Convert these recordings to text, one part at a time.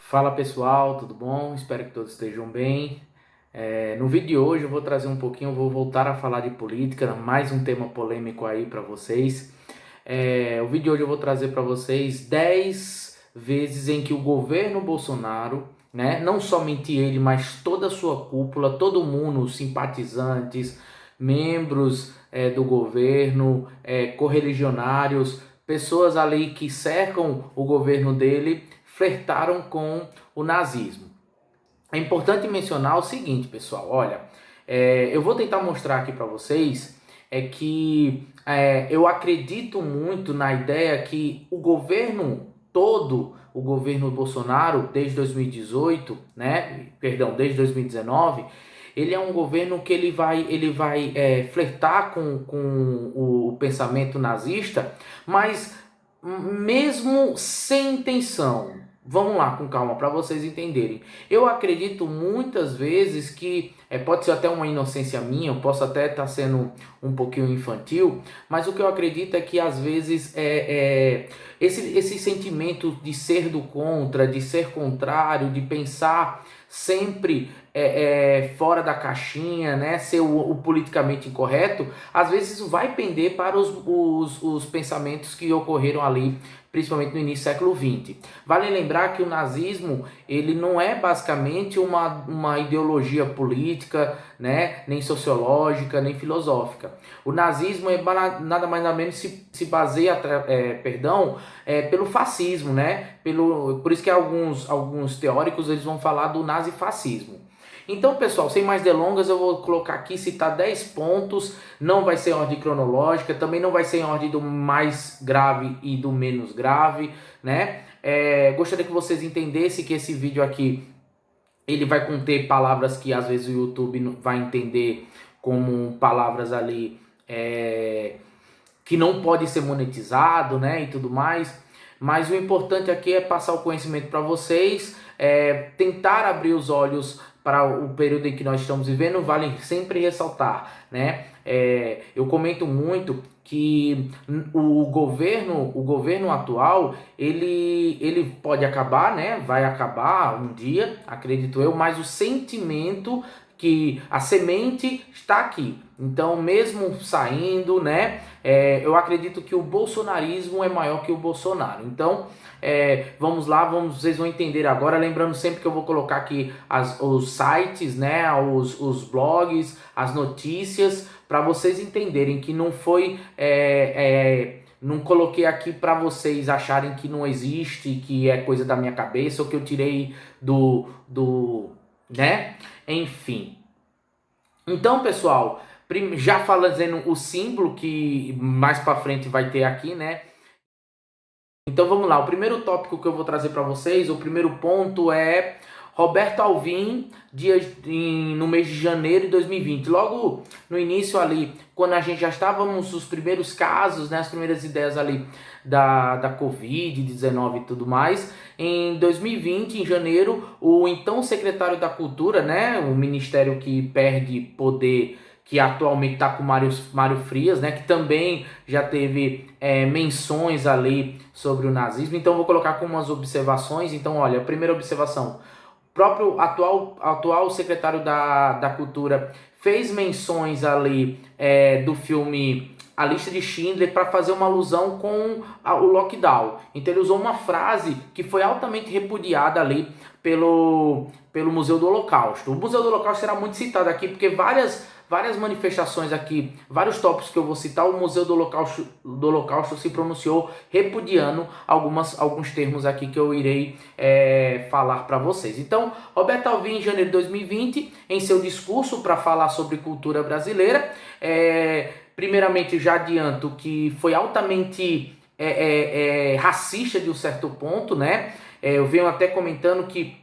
Fala pessoal, tudo bom? Espero que todos estejam bem. No vídeo de hoje eu vou trazer um pouquinho, eu vou voltar a falar de política, mais um tema polêmico aí para vocês. O vídeo de hoje eu vou trazer para vocês 10 vezes em que o governo Bolsonaro, né, não somente ele, mas toda a sua cúpula, todo mundo, os simpatizantes, membros do governo, correligionários, pessoas ali que cercam o governo dele, flertaram com o nazismo. É importante mencionar o seguinte, pessoal, olha, eu vou tentar mostrar aqui para vocês eu acredito muito na ideia que o governo todo, o governo Bolsonaro, desde 2018, né, perdão, desde 2019, ele é um governo que ele vai flertar com o pensamento nazista, mas mesmo sem intenção. Vamos lá com calma para vocês entenderem. Eu acredito muitas vezes que pode ser até uma inocência minha, eu posso até estar sendo um pouquinho infantil, mas o que eu acredito é que às vezes esse sentimento de ser do contra, de ser contrário, de pensar sempre fora da caixinha, né, ser o politicamente incorreto, às vezes isso vai pender para os pensamentos que ocorreram ali, principalmente no início do século XX. Vale lembrar que o nazismo ele não é basicamente uma ideologia política, né, nem sociológica, nem filosófica. O nazismo nada mais nada menos se baseia pelo fascismo, né? Por isso que alguns teóricos eles vão falar do nazifascismo. Então, pessoal, sem mais delongas, eu vou colocar aqui, citar 10 pontos, não vai ser em ordem cronológica, também não vai ser em ordem do mais grave e do menos grave, né? Gostaria que vocês entendessem que esse vídeo aqui, ele vai conter palavras que às vezes o YouTube vai entender como palavras ali que não pode ser monetizado, né, e tudo mais. Mas o importante aqui é passar o conhecimento para vocês, tentar abrir os olhos para o período em que nós estamos vivendo, vale sempre ressaltar, né? Eu comento muito que o governo atual, ele pode acabar, né? Vai acabar um dia, acredito eu, mas o sentimento que a semente está aqui. Então, mesmo saindo, né? Eu acredito que o bolsonarismo é maior que o Bolsonaro. Então, vamos lá, vocês vão entender agora. Lembrando sempre que eu vou colocar aqui os sites, né? Os blogs, as notícias, para vocês entenderem que não foi. Não coloquei aqui para vocês acharem que não existe, que é coisa da minha cabeça ou que eu tirei né? Enfim. Então, pessoal, já fazendo o símbolo que mais para frente vai ter aqui, né? Então vamos lá, o primeiro tópico que eu vou trazer para vocês, o primeiro ponto é Roberto Alvim, no mês de janeiro de 2020. Logo no início ali, quando a gente já estávamos os primeiros casos, né, as primeiras ideias ali da Covid-19 e tudo mais, em 2020, em janeiro, o então secretário da Cultura, né, o ministério que perde poder, que atualmente está com Mário Frias, né, que também já teve menções ali sobre o nazismo. Então vou colocar com umas observações. Então, olha, a primeira observação: o próprio atual secretário da Cultura fez menções ali do filme A Lista de Schindler para fazer uma alusão com o lockdown. Então ele usou uma frase que foi altamente repudiada ali pelo Museu do Holocausto. O Museu do Holocausto será muito citado aqui porque várias manifestações aqui, vários tópicos que eu vou citar, o Museu do Holocausto se pronunciou repudiando alguns termos aqui que eu irei falar para vocês. Então, Roberto Alvim, em janeiro de 2020, em seu discurso para falar sobre cultura brasileira, primeiramente já adianto que foi altamente racista de um certo ponto, né? Eu venho até comentando que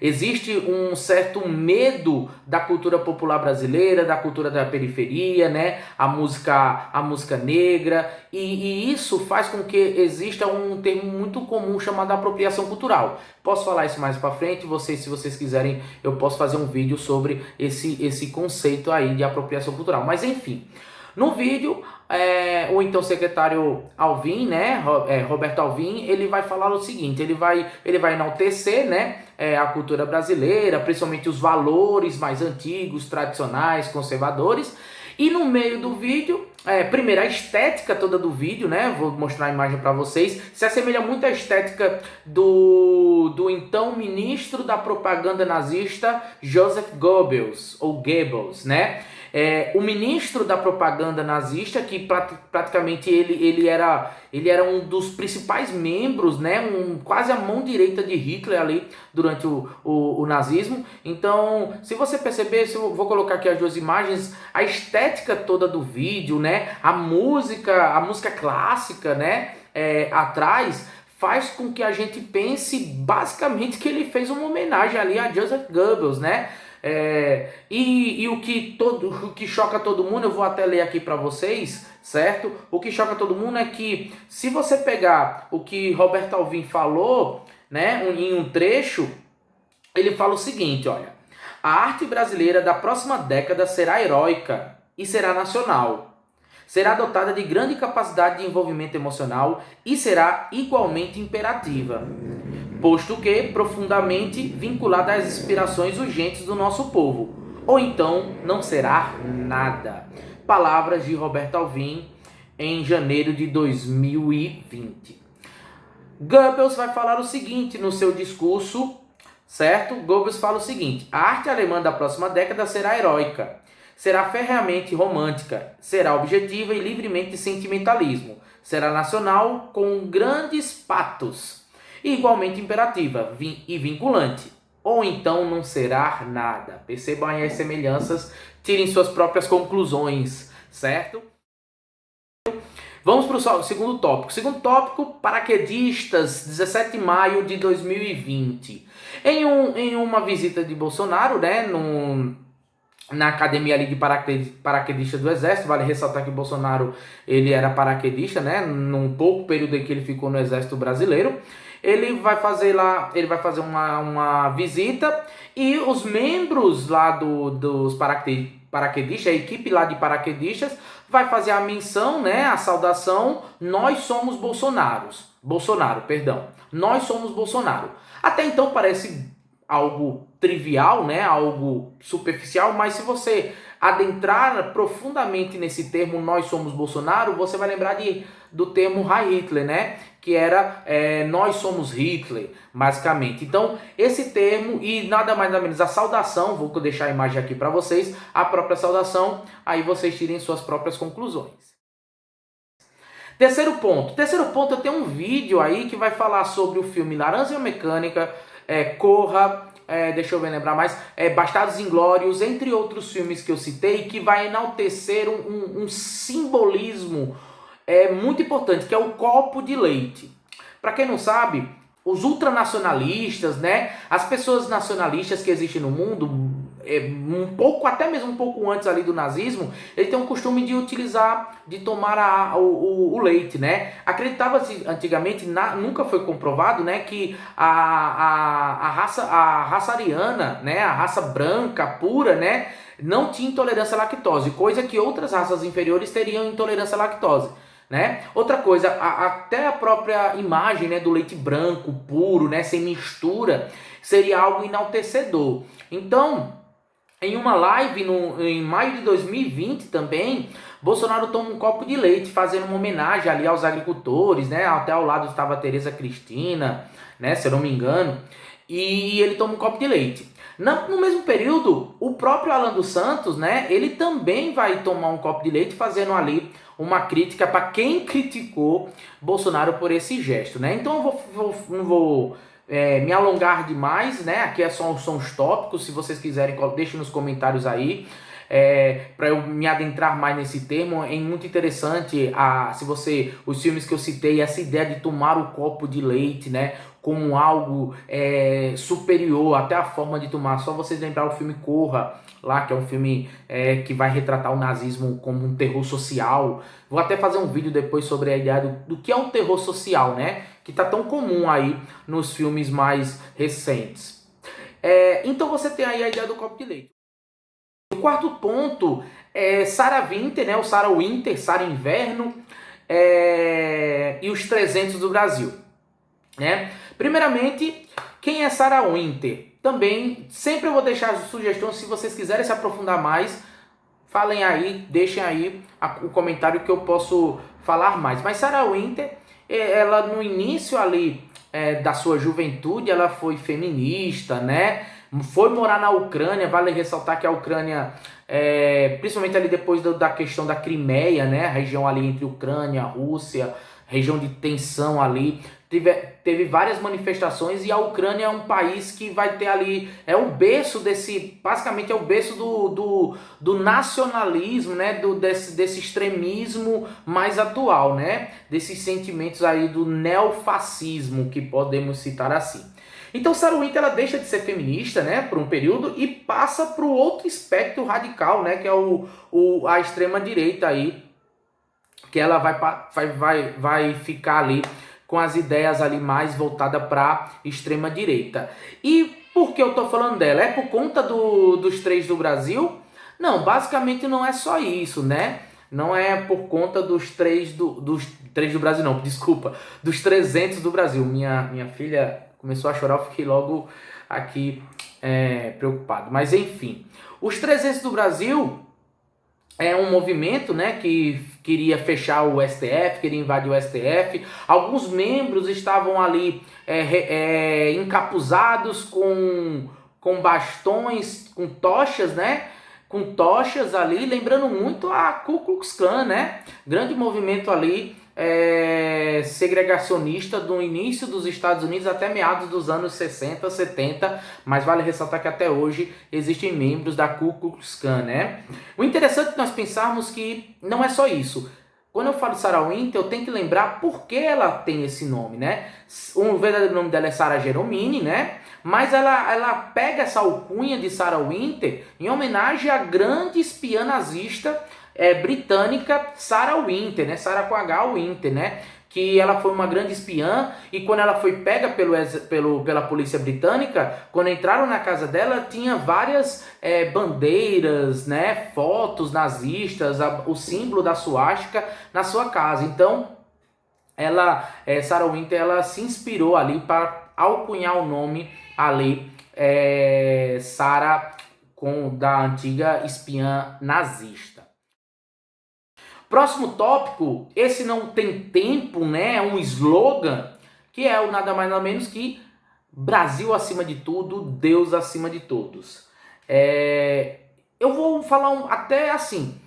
existe um certo medo da cultura popular brasileira, da cultura da periferia, né? A música negra, e isso faz com que exista um termo muito comum chamado apropriação cultural. Posso falar isso mais para frente, se vocês quiserem, eu posso fazer um vídeo sobre esse conceito aí de apropriação cultural. Mas enfim, No vídeo, o então secretário Alvim, né, Roberto Alvim, ele vai falar o seguinte, ele vai enaltecer, né, a cultura brasileira, principalmente os valores mais antigos, tradicionais, conservadores, e no meio do vídeo, primeiro a estética toda do vídeo, né, vou mostrar a imagem para vocês, se assemelha muito à estética do então ministro da propaganda nazista, Joseph Goebbels, ou Goebbels, né, o ministro da propaganda nazista, que praticamente ele era um dos principais membros, né, quase a mão direita de Hitler ali durante o nazismo. Então, se você perceber, vou colocar aqui as duas imagens, a estética toda do vídeo, né, a música clássica, né, atrás, faz com que a gente pense basicamente que ele fez uma homenagem ali a Joseph Goebbels, né? E o que choca todo mundo, eu vou até ler aqui para vocês, certo? O que choca todo mundo é que, se você pegar o que Roberto Alvim falou, né, em um trecho, ele fala o seguinte, olha: a arte brasileira da próxima década será heróica e será nacional. Será dotada de grande capacidade de envolvimento emocional e será igualmente imperativa, posto que profundamente vinculada às inspirações urgentes do nosso povo, ou então não será nada. Palavras de Roberto Alvim em janeiro de 2020. Goebbels vai falar o seguinte no seu discurso, certo? Goebbels fala o seguinte: a arte alemã da próxima década será heróica, será ferreamente romântica, será objetiva e livremente sentimentalismo, será nacional com grandes patos, e igualmente imperativa e vinculante, ou então não será nada. Percebam aí as semelhanças, tirem suas próprias conclusões, certo? Vamos para o segundo tópico. Segundo tópico, paraquedistas, 17 de maio de 2020. Em uma visita de Bolsonaro, né, na academia ali de paraquedista do Exército, vale ressaltar que Bolsonaro ele era paraquedista, né, num pouco período em que ele ficou no Exército Brasileiro. Ele vai fazer uma visita, e os membros lá dos paraquedistas, a equipe lá de paraquedistas, vai fazer a menção, né, a saudação: nós somos Bolsonaro, perdão. Nós somos Bolsonaro. Até então parece algo trivial, né, algo superficial, mas se você adentrar profundamente nesse termo nós somos Bolsonaro, você vai lembrar do termo Heil Hitler, né, que era nós somos Hitler, basicamente. Então, esse termo, e nada mais nada menos a saudação, vou deixar a imagem aqui para vocês, a própria saudação, aí vocês tirem suas próprias conclusões. Terceiro ponto, eu tenho um vídeo aí que vai falar sobre o filme Laranja Mecânica, Corra, deixa eu lembrar mais, Bastardos Inglórios, entre outros filmes que eu citei, que vai enaltecer um simbolismo muito importante, que é o copo de leite. Para quem não sabe, os ultranacionalistas, né, as pessoas nacionalistas que existem no mundo, até mesmo um pouco antes ali do nazismo, eles têm o costume de tomar o leite, né? Acreditava-se antigamente, nunca foi comprovado, né, que a raça ariana, né, a raça branca pura, né, não tinha intolerância à lactose, coisa que outras raças inferiores teriam intolerância à lactose. Né? Outra coisa, até a própria imagem, né, do leite branco, puro, né, sem mistura, seria algo enaltecedor. Então, em uma live em maio de 2020 também, Bolsonaro toma um copo de leite, fazendo uma homenagem ali aos agricultores, né? Até ao lado estava a Tereza Cristina, né, se eu não me engano, e ele toma um copo de leite. No mesmo período, o próprio Alan dos Santos, né, ele também vai tomar um copo de leite, fazendo ali uma crítica para quem criticou Bolsonaro por esse gesto, né? Então eu não vou me alongar demais, né? Aqui são os tópicos, se vocês quiserem, deixem nos comentários aí. Para eu me adentrar mais nesse termo, é muito interessante os filmes que eu citei, essa ideia de tomar o copo de leite, né, como algo superior, até a forma de tomar. Só vocês lembrar o filme Corra, lá, que é um filme que vai retratar o nazismo como um terror social. Vou até fazer um vídeo depois sobre a ideia do que é um terror social, né, que está tão comum aí nos filmes mais recentes. Então você tem aí a ideia do copo de leite. O quarto ponto Sarah Winter, né? O Sarah Winter, Sarah Inverno, e os 300 do Brasil, né? Primeiramente, quem é Sarah Winter? Também, sempre eu vou deixar as sugestões, se vocês quiserem se aprofundar mais, falem aí, deixem aí o comentário que eu posso falar mais. Mas Sarah Winter, ela no início ali da sua juventude, ela foi feminista, né? Foi morar na Ucrânia, vale ressaltar que a Ucrânia, principalmente ali depois da questão da Crimeia, né? A região ali entre Ucrânia, Rússia, região de tensão ali, teve várias manifestações, e a Ucrânia é um país que vai ter ali, basicamente é o berço do nacionalismo, né, desse extremismo mais atual, né, desses sentimentos aí do neofascismo, que podemos citar assim. Então Sarah Winter, ela deixa de ser feminista, né, por um período, e passa para o outro espectro radical, né, que é a extrema direita aí, que ela vai ficar ali com as ideias ali mais voltadas para extrema direita. E por que eu tô falando dela? É por conta dos 3 do Brasil? Não, basicamente não é só isso, né? Não é por conta dos 3 dos 3 do Brasil, não, desculpa, dos 300 do Brasil. Minha filha começou a chorar, eu fiquei logo aqui preocupado. Mas enfim, os 300 do Brasil é um movimento, né, que queria fechar o STF, queria invadir o STF. Alguns membros estavam ali encapuzados com bastões, com tochas, né? Com tochas ali, lembrando muito a Ku Klux Klan, né? Grande movimento ali segregacionista do início dos Estados Unidos até meados dos anos 60, 70, mas vale ressaltar que até hoje existem membros da Ku Klux Klan, né? O interessante é nós pensarmos que não é só isso. Quando eu falo Sarah Winter, eu tenho que lembrar por que ela tem esse nome, né? O verdadeiro nome dela é Sarah Jeromini, né? Mas ela pega essa alcunha de Sarah Winter em homenagem à grande espiã nazista britânica Sarah Winter, né? Sarah com H Winter, né? Que ela foi uma grande espiã, e quando ela foi pega pela polícia britânica, quando entraram na casa dela, tinha várias bandeiras, né? Fotos nazistas, o símbolo da suástica na sua casa. Então, Sarah Winter, ela se inspirou ali para alcunhar o nome ali, Sarah, da antiga espiã nazista. Próximo tópico, esse não tem tempo, né? É um slogan, que é o nada mais nada menos que Brasil acima de tudo, Deus acima de todos. Eu vou falar até assim,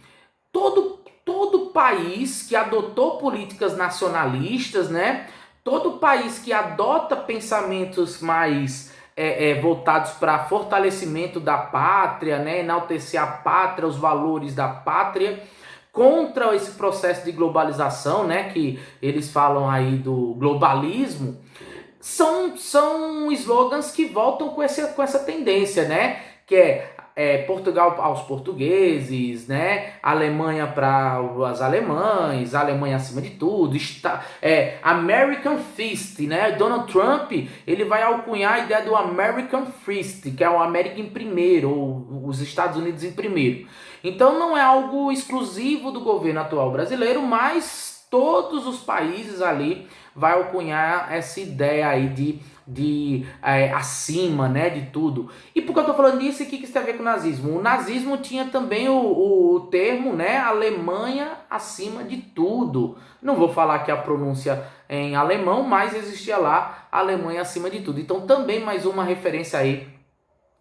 todo país que adotou políticas nacionalistas, né? Todo país que adota pensamentos mais voltados para fortalecimento da pátria, né? Enaltecer a pátria, os valores da pátria, contra esse processo de globalização, né, que eles falam aí do globalismo, são slogans que voltam com essa tendência, né, que Portugal aos portugueses, né, Alemanha para os alemães, Alemanha acima de tudo, American First, né, Donald Trump, ele vai alcunhar a ideia do American First, que é o América em primeiro, ou os Estados Unidos em primeiro. Então não é algo exclusivo do governo atual brasileiro, mas todos os países ali vai alcunhar essa ideia aí de acima, né, de tudo. E por que eu tô falando disso e o que isso tem a ver com o nazismo? O nazismo tinha também o termo, né, Alemanha acima de tudo. Não vou falar aqui a pronúncia em alemão, mas existia lá Alemanha acima de tudo. Então também mais uma referência aí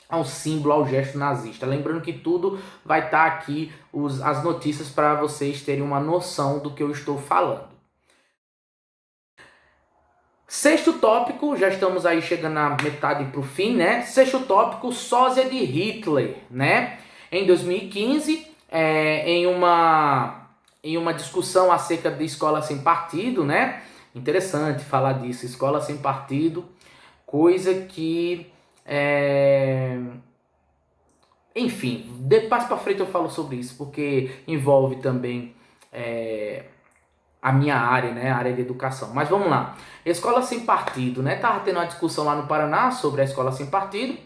ao símbolo, ao gesto nazista. Lembrando que tudo vai estar aqui, as notícias, para vocês terem uma noção do que eu estou falando. Sexto tópico, já estamos aí chegando na metade para o fim, né? Sexto tópico, sósia de Hitler, né? Em 2015, em uma discussão acerca de escola sem partido, né? Interessante falar disso, escola sem partido, coisa que enfim, de passo para frente eu falo sobre isso, porque envolve também a minha área, né, a área de educação. Mas vamos lá, escola sem partido, né, tava tendo uma discussão lá no Paraná sobre a escola sem partido,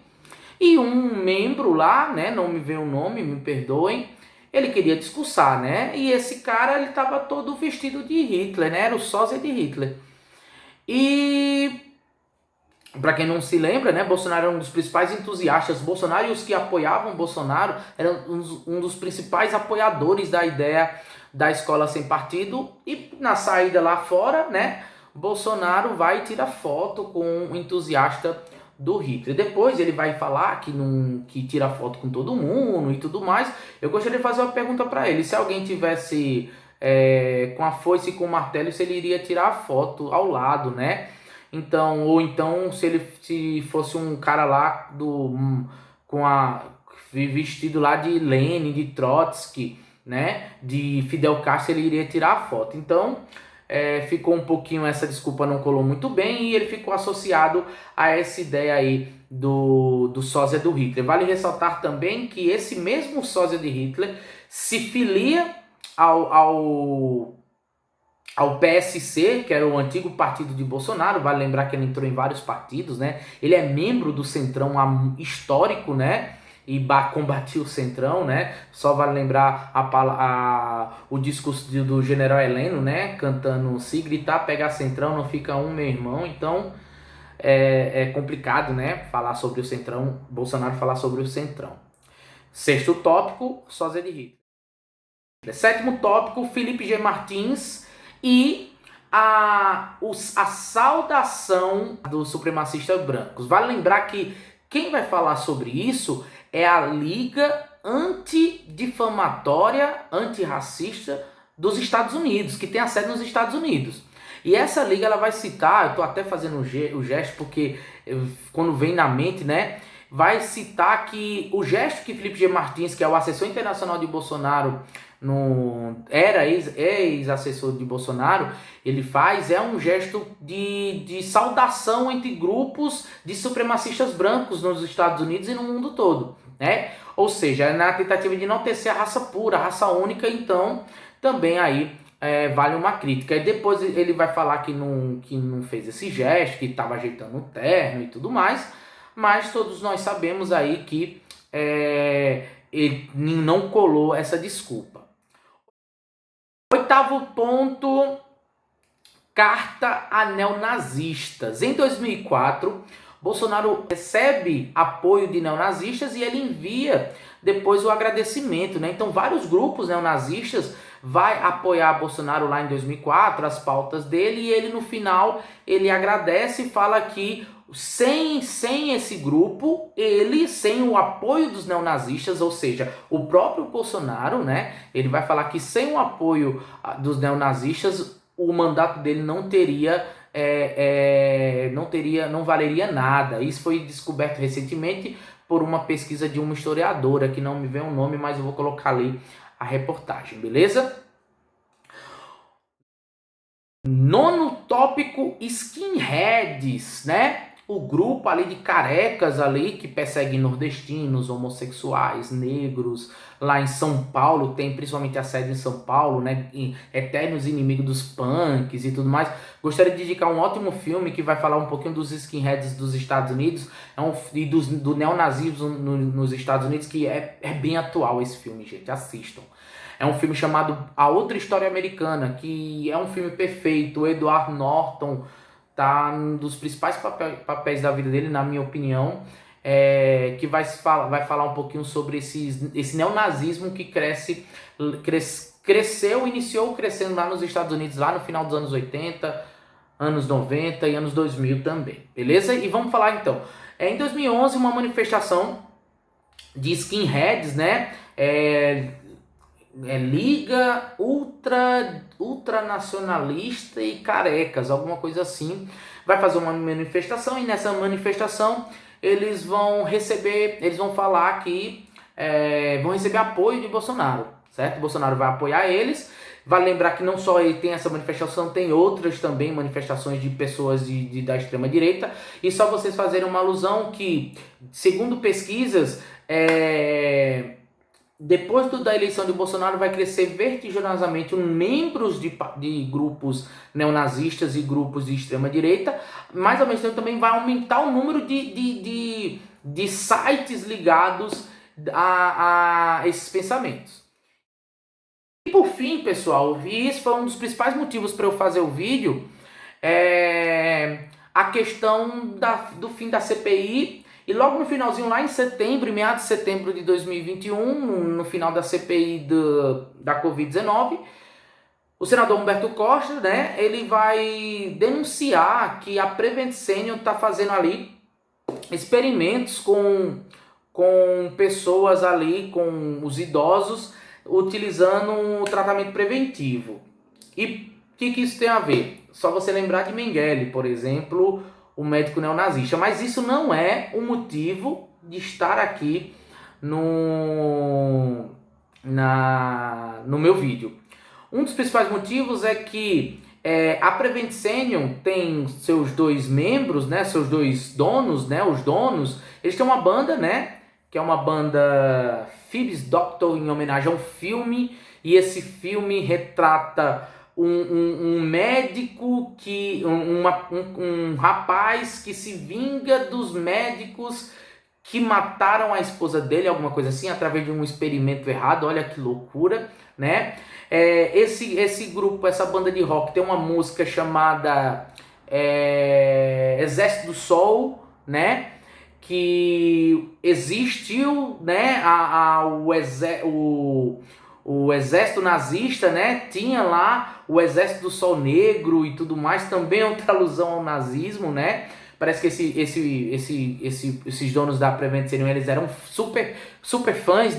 e um membro lá, né, não me veio o nome, me perdoem, ele queria discursar, né? E esse cara, ele estava todo vestido de Hitler, né? Era o sósia de Hitler. E para quem não se lembra, né, Bolsonaro era um dos principais entusiastas. Bolsonaro e os que apoiavam Bolsonaro eram um dos principais apoiadores da ideia da escola sem partido. E na saída lá fora, né, Bolsonaro vai e tira foto com um entusiasta do Hitler. Depois ele vai falar que tira foto com todo mundo e tudo mais. Eu gostaria de fazer uma pergunta para ele. Se alguém tivesse com a foice e com o martelo, se ele iria tirar a foto ao lado, né? Então, ou então se fosse um cara lá vestido lá de Lenin, de Trotsky, né, de Fidel Castro, ele iria tirar a foto. Então, ficou um pouquinho, essa desculpa não colou muito bem e ele ficou associado a essa ideia aí do sósia do Hitler. Vale ressaltar também que esse mesmo sósia de Hitler se filia ao PSC, que era o antigo partido de Bolsonaro. Vale lembrar que ele entrou em vários partidos, né? Ele é membro do Centrão histórico, né? E combatiu o Centrão, né? Só vale lembrar o discurso do general Heleno, né? Cantando: se gritar, pegar Centrão, não fica um, meu irmão. Então é complicado, né? Falar sobre o Centrão, Bolsonaro falar sobre o Centrão. Sexto tópico, sósia de Hitler. Sétimo tópico, Felipe G. Martins e a saudação dos supremacistas brancos. Vale lembrar que quem vai falar sobre isso é a Liga Antidifamatória, Antirracista dos Estados Unidos, que tem a sede nos Estados Unidos. E essa liga ela vai citar, eu estou até fazendo o gesto porque quando vem na mente, né? Vai citar que o gesto que Felipe G. Martins, que é o assessor internacional de Bolsonaro, era ex-assessor de Bolsonaro, ele faz um gesto de saudação entre grupos de supremacistas brancos nos Estados Unidos e no mundo todo, né? Ou seja, na tentativa de não tecer a raça pura, a raça única. Então também aí vale uma crítica. E depois ele vai falar que não fez esse gesto, que estava ajeitando o terno e tudo mais, mas todos nós sabemos aí que ele não colou essa desculpa. Oitavo ponto, carta a neonazistas. Em 2004, Bolsonaro recebe apoio de neonazistas e ele envia depois o agradecimento, né? Então vários grupos neonazistas vai apoiar Bolsonaro lá em 2004, as pautas dele, e ele no final ele agradece e fala que sem esse grupo, sem o apoio dos neonazistas, ou seja, o próprio Bolsonaro, né, ele vai falar que sem o apoio dos neonazistas, o mandato dele não valeria nada. Isso foi descoberto recentemente por uma pesquisa de uma historiadora, que não me vem o nome, mas eu vou colocar ali a reportagem, beleza? Nono tópico, skinheads, né? O grupo ali de carecas ali que perseguem nordestinos, homossexuais, negros. Lá em São Paulo tem principalmente a sede em São Paulo, né? Eternos inimigos dos punks e tudo mais. Gostaria de indicar um ótimo filme que vai falar um pouquinho dos skinheads dos Estados Unidos e do neonazismo nos Estados Unidos, que é bem atual esse filme, gente. Assistam. É um filme chamado A Outra História Americana, que é um filme perfeito. O Edward Norton tá um dos principais papéis da vida dele, na minha opinião, que vai falar um pouquinho sobre esse neonazismo que iniciou crescendo lá nos Estados Unidos, lá no final dos anos 80, anos 90 e anos 2000 também, beleza? E vamos falar então. Em 2011, uma manifestação de skinheads, né? Liga Ultranacionalista e Carecas, alguma coisa assim, vai fazer uma manifestação, e nessa manifestação eles vão falar que vão receber apoio de Bolsonaro, certo? Bolsonaro vai apoiar eles. Vale lembrar que não só ele tem essa manifestação, tem outras também manifestações de pessoas da extrema direita, e só vocês fazerem uma alusão que, segundo pesquisas, depois da eleição de Bolsonaro vai crescer vertiginosamente membros de grupos neonazistas e grupos de extrema-direita, mas ao mesmo tempo também vai aumentar o número de sites ligados a esses pensamentos. por fim, pessoal, e isso foi um dos principais motivos para eu fazer o vídeo, a questão do fim da CPI. E logo no finalzinho, lá em setembro, em meados de setembro de 2021, no final da CPI da Covid-19, o senador Humberto Costa, né, ele vai denunciar que a Prevent Senior está fazendo ali experimentos com pessoas ali, com os idosos, utilizando o tratamento preventivo. E o que isso tem a ver? Só você lembrar de Mengele, por exemplo, o médico neonazista. Mas isso não é o motivo de estar aqui no meu vídeo. Um dos principais motivos é que a Prevent Senior tem seus dois membros, né, seus dois donos, né, os donos, eles têm uma banda, né, que é uma banda Phoebe's Doctor, em homenagem a um filme, e esse filme retrata um médico, um rapaz que se vinga dos médicos que mataram a esposa dele, alguma coisa assim, através de um experimento errado. Olha que loucura, né? Esse grupo, essa banda de rock, tem uma música chamada Exército do Sol, né? Que existiu, né? O exército nazista, né? Tinha lá o Exército do Sol Negro e tudo mais, também outra alusão ao nazismo, né? Parece que esses donos da Prevent Senior, eles eram super fãs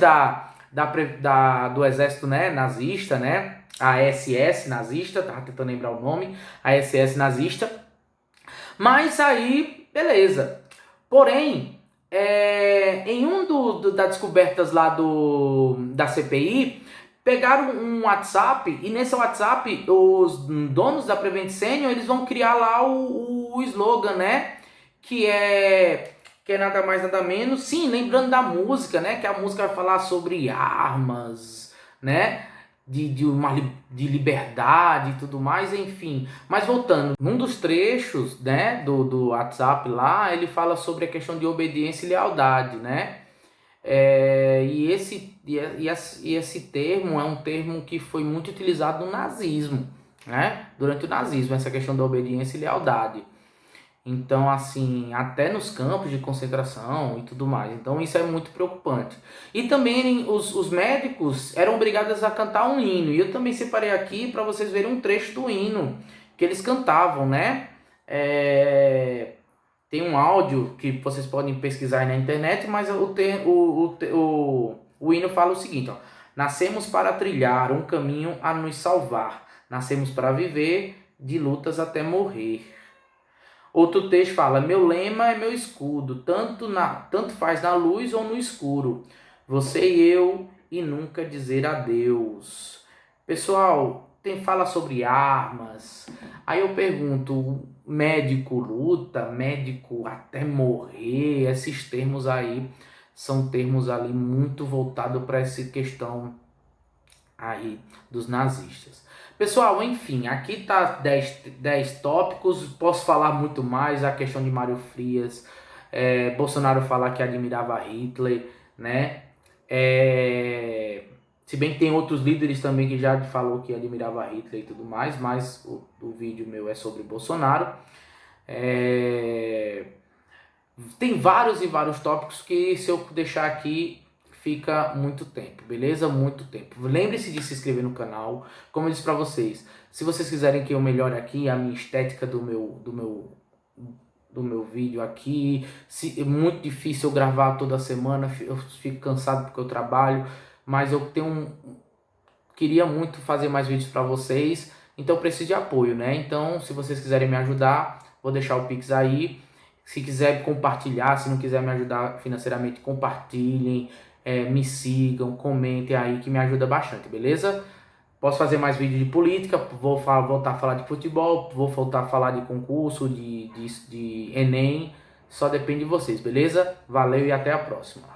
do exército, né, nazista, né? A SS nazista, tava tentando lembrar o nome, a SS nazista. Mas aí, beleza. Porém, em das descobertas lá da CPI, pegaram um WhatsApp, e nesse WhatsApp os donos da Prevent Senior, eles vão criar lá o slogan, né? Que é nada mais nada menos, sim, lembrando da música, né? Que a música vai falar sobre armas, né? De liberdade e tudo mais, enfim. Mas voltando, num dos trechos, né, do WhatsApp lá, ele fala sobre a questão de obediência e lealdade, né? E esse termo é um termo que foi muito utilizado no nazismo, né? Durante o nazismo, essa questão da obediência e lealdade. Então, assim, até nos campos de concentração e tudo mais. Então, isso é muito preocupante. E também os médicos eram obrigados a cantar um hino. E eu também separei aqui para vocês verem um trecho do hino que eles cantavam, né? Tem um áudio que vocês podem pesquisar aí na internet, mas o hino fala o seguinte, ó. Nascemos para trilhar um caminho a nos salvar. Nascemos para viver de lutas até morrer. Outro texto fala, meu lema é meu escudo, tanto faz na luz ou no escuro. Você e eu, e nunca dizer adeus. Pessoal, fala sobre armas. Aí eu pergunto, médico luta, médico até morrer, esses termos aí são termos ali muito voltados para essa questão aí dos nazistas. Pessoal, enfim, aqui tá 10 tópicos, posso falar muito mais, a questão de Mário Frias, Bolsonaro falar que admirava Hitler, né? Se bem que tem outros líderes também que já falou que admirava Hitler e tudo mais, mas o vídeo meu é sobre Bolsonaro. Tem vários e vários tópicos que, se eu deixar aqui, fica muito tempo, beleza? Muito tempo. Lembre-se de se inscrever no canal. Como eu disse para vocês, se vocês quiserem que eu melhore aqui a minha estética do meu vídeo aqui, é muito difícil eu gravar toda semana, eu fico cansado porque eu trabalho, mas eu queria muito fazer mais vídeos para vocês, então eu preciso de apoio, né? Então, se vocês quiserem me ajudar, vou deixar o Pix aí. Se quiser compartilhar, se não quiser me ajudar financeiramente, compartilhem. Me sigam, comentem aí que me ajuda bastante, beleza? Posso fazer mais vídeo de política, vou voltar a falar de futebol, vou voltar a falar de concurso, de Enem, só depende de vocês, beleza? Valeu e até a próxima.